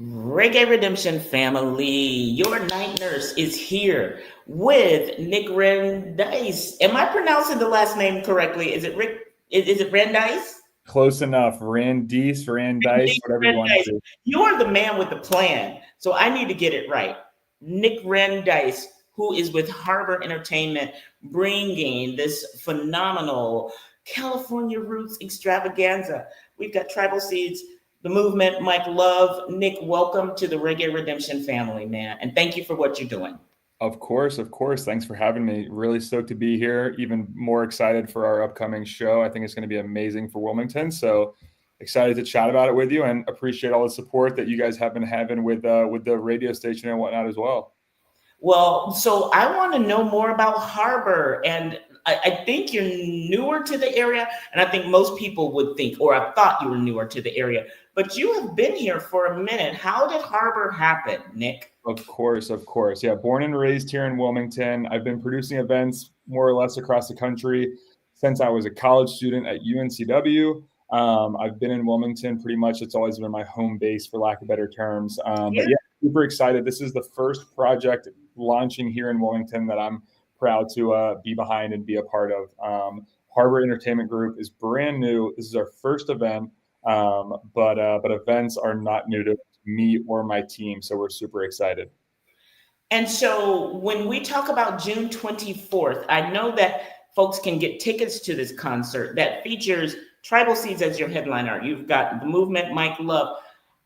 Reggae Redemption family, your night nurse is here with Nick Randise. Am I pronouncing the last name correctly? Is it Rick? Is it Randise? Close enough. Randise, Randise, Nick whatever you want to Randise. say. You are the man with the plan, so I need to get it right. Nick Randise, who is with Harbor Entertainment, bringing this phenomenal California roots extravaganza. We've got Tribal Seeds, the movement, Mike Love. Nick, welcome to the Reggae Redemption family, man, and thank you for what you're doing. Of course, of course. Thanks for having me. Really stoked to be here. Even more excited for our upcoming show. I think it's going to be amazing for Wilmington. So excited to chat about it with you, and appreciate all the support that you guys have been having with the radio station and whatnot as well. Well, so I want to know more about Harbor, and I think you're newer to the area, and I think most people would think, or I thought you were newer to the area, but you have been here for a minute. How did Harbor happen, Nick? Of course, of course. Yeah, born and raised here in Wilmington. I've been producing events more or less across the country since I was a college student at UNCW. I've been in Wilmington pretty much. It's always been my home base, for lack of better terms. But yeah, super excited. This is the first project launching here in Wilmington that I'm proud to be behind and be a part of. Harbor Entertainment Group is brand new. This is our first event, but events are not new to me or my team, so we're super excited. And so when we talk about June 24th, I know that folks can get tickets to this concert that features Tribal Seeds as your headliner. You've got the movement, Mike Love.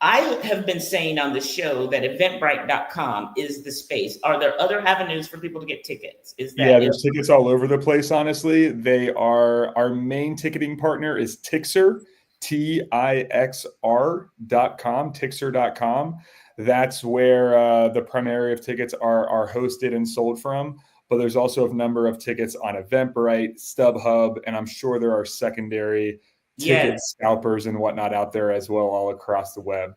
I have been saying on the show that eventbrite.com is the space. Are there other avenues for people to get tickets? Is that there's tickets all over the place, honestly. They are, our main ticketing partner is Tixr, TIXR.com, Tixr.com. That's where the primary of tickets are hosted and sold from. But there's also a number of tickets on Eventbrite, StubHub, and I'm sure there are secondary ticket scalpers and whatnot out there as well, all across the web.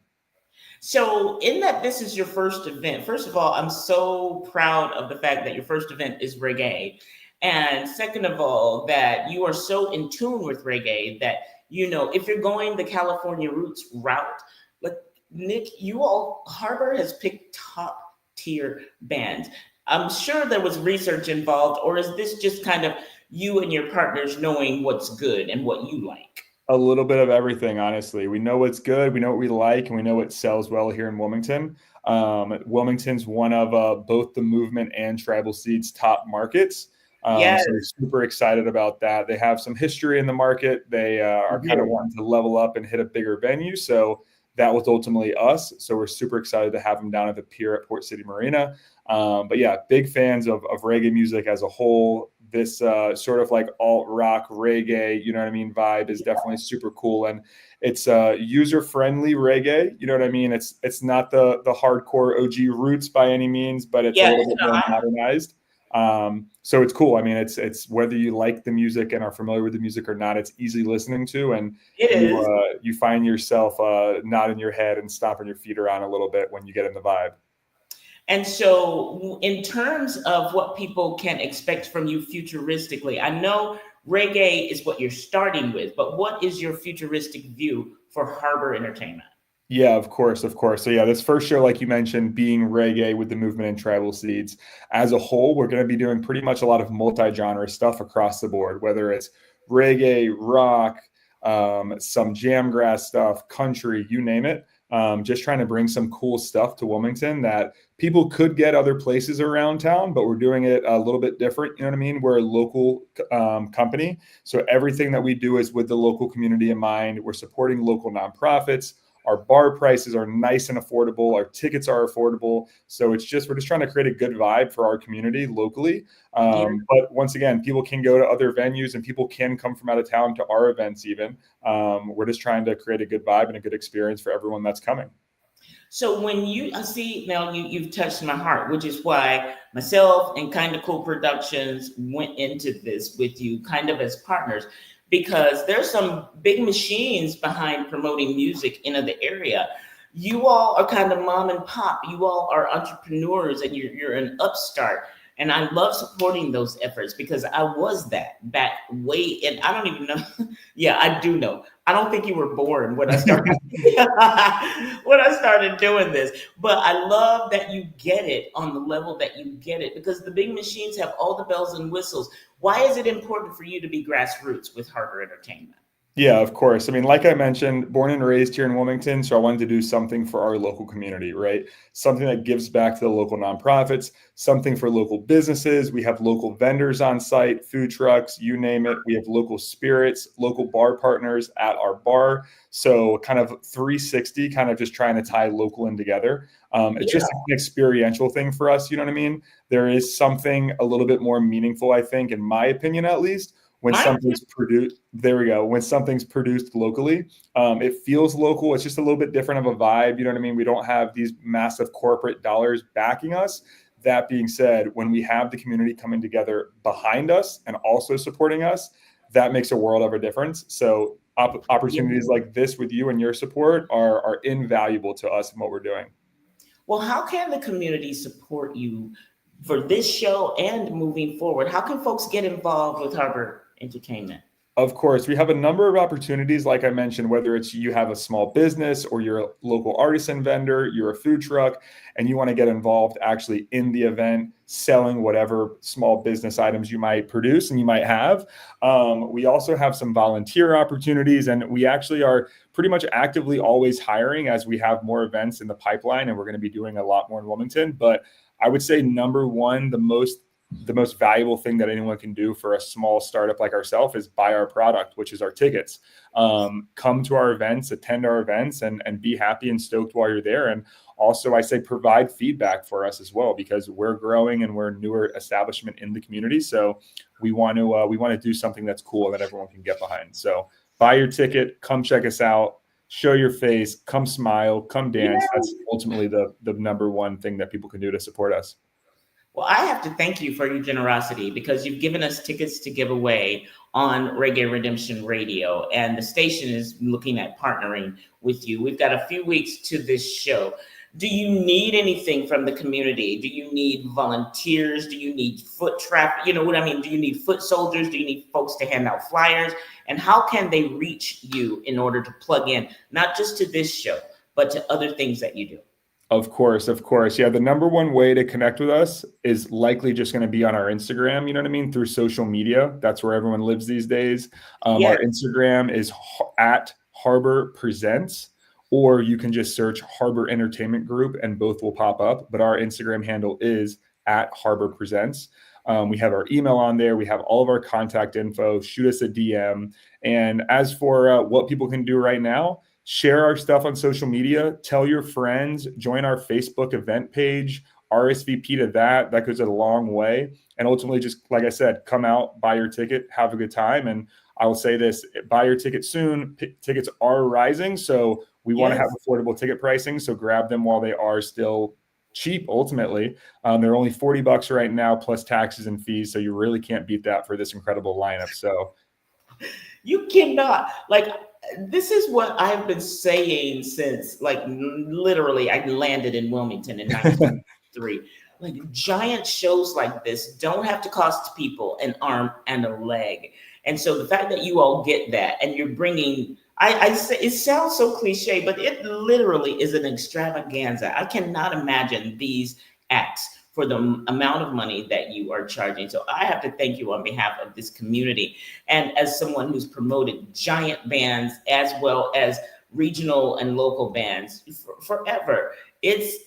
So in that this is your first event, first of all, I'm so proud of the fact that your first event is reggae. And second of all, that you are so in tune with reggae that, you know, if you're going the California roots route, like Nick, Harbor has picked top tier bands. I'm sure there was research involved, or is this just kind of you and your partners knowing what's good and what you like? A little bit of everything, honestly. We know what's good, we know what we like, and we know what sells well here in Wilmington. Wilmington's one of both the movement and Tribal Seeds top markets. So we're super excited about that. They have some history in the market. They are kind of wanting to level up and hit a bigger venue. So that was ultimately us. So we're super excited to have them down at the pier at Port City Marina. But yeah, big fans of reggae music as a whole. This sort of like alt rock reggae, you know what I mean, vibe is definitely super cool. And it's user friendly reggae, you know what I mean? It's not the hardcore OG roots by any means, but it's a little bit more modernized. So it's cool. I mean, it's whether you like the music and are familiar with the music or not, it's easy listening to, and you find yourself nodding your head and stomping your feet around a little bit when you get in the vibe. And so in terms of what people can expect from you futuristically, I know reggae is what you're starting with, but what is your futuristic view for Harbor Entertainment? Yeah, of course, of course. So yeah, this first show, like you mentioned, being reggae with the movement and Tribal Seeds. As a whole, we're going to be doing pretty much a lot of multi-genre stuff across the board, whether it's reggae, rock, some jamgrass stuff, country, you name it. Just trying to bring some cool stuff to Wilmington that people could get other places around town, but we're doing it a little bit different. You know what I mean? We're a local company. So everything that we do is with the local community in mind. We're supporting local nonprofits. Our bar prices are nice and affordable. Our tickets are affordable. So we're just trying to create a good vibe for our community locally. But once again, people can go to other venues and people can come from out of town to our events even. We're just trying to create a good vibe and a good experience for everyone that's coming. So when you've touched my heart, which is why myself and Kinda Cool Productions went into this with you kind of as partners, because there's some big machines behind promoting music in the area. You all are kind of mom and pop. You all are entrepreneurs and you're an upstart. And I love supporting those efforts because I was that back way. And I don't even know. Yeah, I do know. I don't think you were born when I started when I started doing this. But I love that you get it on the level that you get it, because the big machines have all the bells and whistles. Why is it important for you to be grassroots with Harbor Entertainment? Yeah, of course. I mean, like I mentioned, born and raised here in Wilmington, so I wanted to do something for our local community, right? Something that gives back to the local nonprofits, something for local businesses. We have local vendors on site, food trucks, you name it. We have local spirits, local bar partners at our bar. So kind of 360, kind of just trying to tie local in together. It's just an experiential thing for us, you know what I mean? There is something a little bit more meaningful, I think, in my opinion at least, when something's produced. There we go. When something's produced locally, it feels local. It's just a little bit different of a vibe. You know what I mean? We don't have these massive corporate dollars backing us. That being said, when we have the community coming together behind us and also supporting us, that makes a world of a difference. So opportunities like this with you and your support are invaluable to us in what we're doing. Well, how can the community support you for this show and moving forward? How can folks get involved with Harbor Entertainment? Of course, we have a number of opportunities, like I mentioned, whether it's you have a small business or you're a local artisan vendor, you're a food truck, and you want to get involved actually in the event, selling whatever small business items you might produce and you might have. We also have some volunteer opportunities, and we actually are pretty much actively always hiring as we have more events in the pipeline, and we're going to be doing a lot more in Wilmington. But I would say number one, the most valuable thing that anyone can do for a small startup like ourselves is buy our product, which is our tickets. Come to our events, attend our events, and be happy and stoked while you're there. And also, I say provide feedback for us as well, because we're growing and we're a newer establishment in the community. So we want to do something that's cool that everyone can get behind. So buy your ticket, come check us out, show your face, come smile, come dance. That's ultimately the number one thing that people can do to support us. Well, I have to thank you for your generosity, because you've given us tickets to give away on Reggae Redemption Radio, and the station is looking at partnering with you. We've got a few weeks to this show. Do you need anything from the community? Do you need volunteers? Do you need foot traffic? You know what I mean? Do you need foot soldiers? Do you need folks to hand out flyers? And how can they reach you in order to plug in, not just to this show, but to other things that you do? Of course. Yeah, the number one way to connect with us is likely just going to be on our Instagram, you know what I mean, through social media. That's where everyone lives these days. Our Instagram is at Harbor Presents, or you can just search Harbor Entertainment Group and both will pop up. But our Instagram handle is at Harbor Presents. We have our email on there. We have all of our contact info. Shoot us a DM. And as for what people can do right now, share our stuff on social media, tell your friends, join our Facebook event page, RSVP to that. That goes a long way. And ultimately, just like I said, come out, buy your ticket, have a good time. And I will say this, buy your ticket soon. Tickets are rising. So we want to have affordable ticket pricing. So grab them while they are still cheap, ultimately. They're only $40 right now, plus taxes and fees. So you really can't beat that for this incredible lineup. So you cannot, this is what I've been saying since, literally, I landed in Wilmington in 1993. Giant shows like this don't have to cost people an arm and a leg. And so the fact that you all get that, and you're bringing, I say, it sounds so cliche, but it literally is an extravaganza. I cannot imagine these acts for the amount of money that you are charging. So I have to thank you on behalf of this community. And as someone who's promoted giant bands as well as regional and local bands forever, it's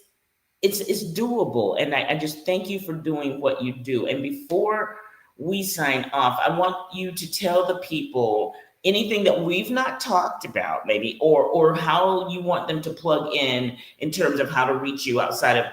doable. And I just thank you for doing what you do. And before we sign off, I want you to tell the people anything that we've not talked about, maybe, or how you want them to plug in terms of how to reach you outside of,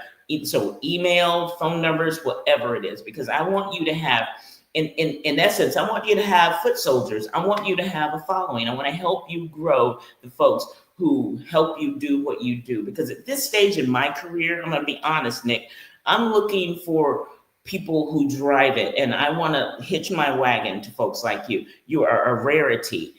so email, phone numbers, whatever it is, because I want you to have, in essence, I want you to have foot soldiers. I want you to have a following. I want to help you grow the folks who help you do what you do. Because at this stage in my career, I'm going to be honest, Nick, I'm looking for people who drive it. And I want to hitch my wagon to folks like you. You are a rarity.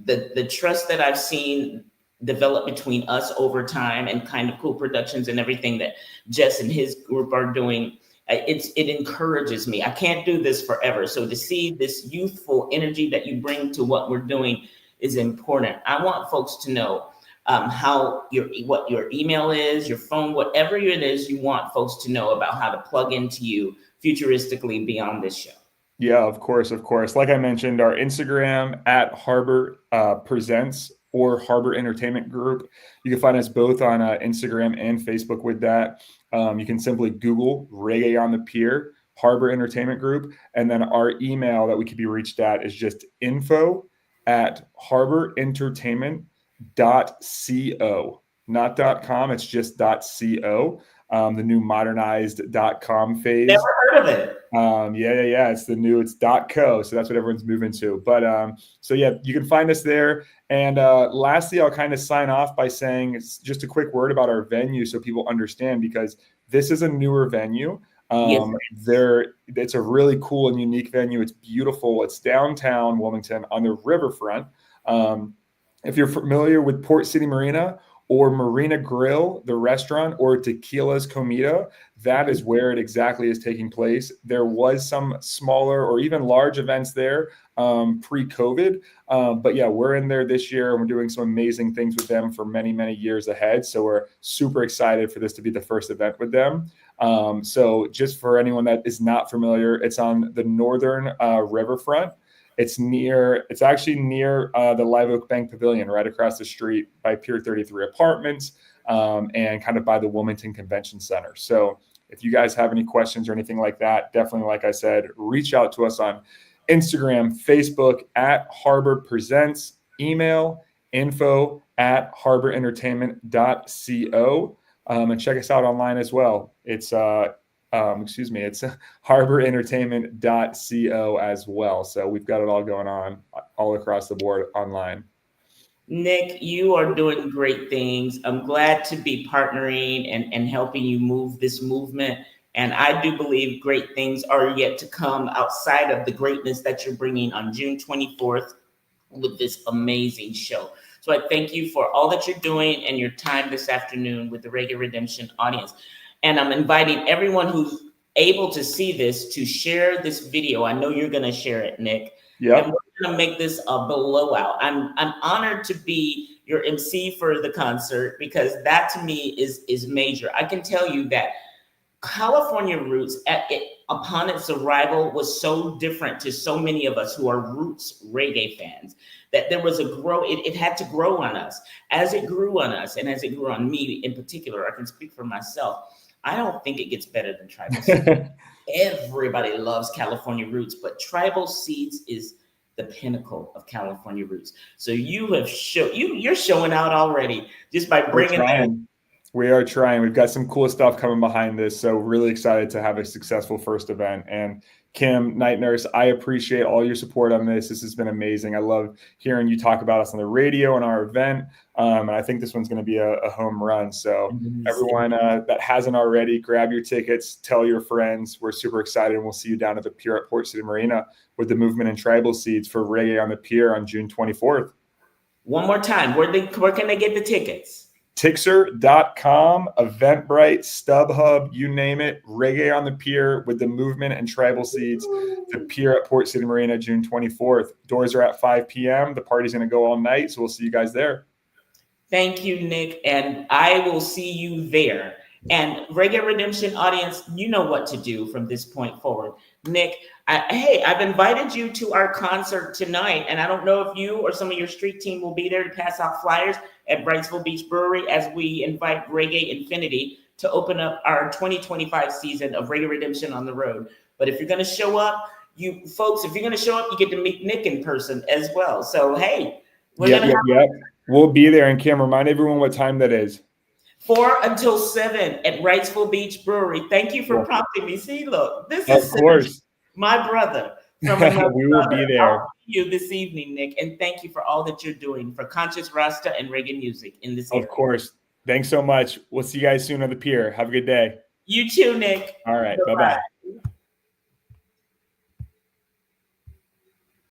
The trust that I've seen develop between us over time, and Kind of Cool Productions and everything that Jess and his group are doing, it encourages me. I can't do this forever. So to see this youthful energy that you bring to what we're doing is important. I want folks to know what your email is, your phone, whatever it is you want folks to know about how to plug into you futuristically beyond this show. Yeah, of course, of course. Like I mentioned, our Instagram at Harbor Presents or Harbor Entertainment Group. You can find us both on Instagram and Facebook with that. You can simply Google Reggae on the Pier, Harbor Entertainment Group. And then our email that we could be reached at is just info@harborentertainment.co. Not .com, it's just .co. The new modernized .com phase. Never heard of it. Yeah. It's .co. So that's what everyone's moving to. But so yeah, you can find us there. And lastly, I'll kind of sign off by saying it's just a quick word about our venue so people understand, because this is a newer venue. Yes. It's a really cool and unique venue. It's beautiful. It's downtown Wilmington on the riverfront. If you're familiar with Port City Marina or Marina Grill, the restaurant, or Tequila's Comida, that is where it exactly is taking place. There was some smaller or even large events there pre-COVID. But yeah, we're in there this year and we're doing some amazing things with them for many, many years ahead. So we're super excited for this to be the first event with them. So just for anyone that is not familiar, it's on the northern riverfront. It's actually near the Live Oak Bank Pavilion, right across the street by Pier 33 Apartments, and kind of by the Wilmington Convention Center. So if you guys have any questions or anything like that, definitely, like I said, reach out to us on Instagram, Facebook at Harbor Presents, email info@harborentertainment.co, and check us out online as well. It's it's harborentertainment.co as well. So we've got it all going on all across the board online. Nick, you are doing great things. I'm glad to be partnering and helping you move this movement. And I do believe great things are yet to come outside of the greatness that you're bringing on June 24th with this amazing show. So I thank you for all that you're doing and your time this afternoon with the Reggae Redemption audience. And I'm inviting everyone who's able to see this to share this video. I know you're going to share it, Nick. Yeah. And we're going to make this a blowout. I'm honored to be your MC for the concert, because that to me is major. I can tell you that California Roots, upon its arrival, was so different to so many of us who are roots reggae fans, that there was it had to grow on us. As it grew on us, and as it grew on me in particular, I can speak for myself, I don't think it gets better than Tribal Seeds. Everybody loves California Roots, but Tribal Seeds is the pinnacle of California Roots. So you're showing out already just by bringing that. We are trying. We've got some cool stuff coming behind this. So really excited to have a successful first event. And Kim, Night Nurse, I appreciate all your support on this. This has been amazing. I love hearing you talk about us on the radio and our event. And I think this one's going to be a home run. So everyone that hasn't already, grab your tickets, tell your friends. We're super excited. And we'll see you down at the pier at Port City Marina with the Movement and Tribal Seeds for Reggae on the Pier on June 24th. One more time, where can they get the tickets? Tixer.com, Eventbrite, StubHub, you name it. Reggae on the Pier with the Movement and Tribal Seeds. The Pier at Port City Marina, June 24th. Doors are at 5 p.m. The party's going to go all night, so we'll see you guys there. Thank you, Nick, and I will see you there. And Reggae Redemption audience, you know what to do from this point forward. Nick, I've invited you to our concert tonight, and I don't know if you or some of your street team will be there to pass out flyers at Brightsville Beach Brewery as we invite Reggae Infinity to open up our 2025 season of Reggae Redemption on the road. But if you're going to show up, you get to meet Nick in person as well. So, hey, we'll be there. And Kim, remind everyone what time that is. 4 until 7 at Wrightsville Beach Brewery. Thank you for prompting me. See, look, this is of course my brother. From another we will be there. I'll see you this evening, Nick, and thank you for all that you're doing for Conscious Rasta and reggae music in this area. Of course. Thanks so much. We'll see you guys soon on the pier. Have a good day. You too, Nick. All right. Bye-bye. Bye-bye.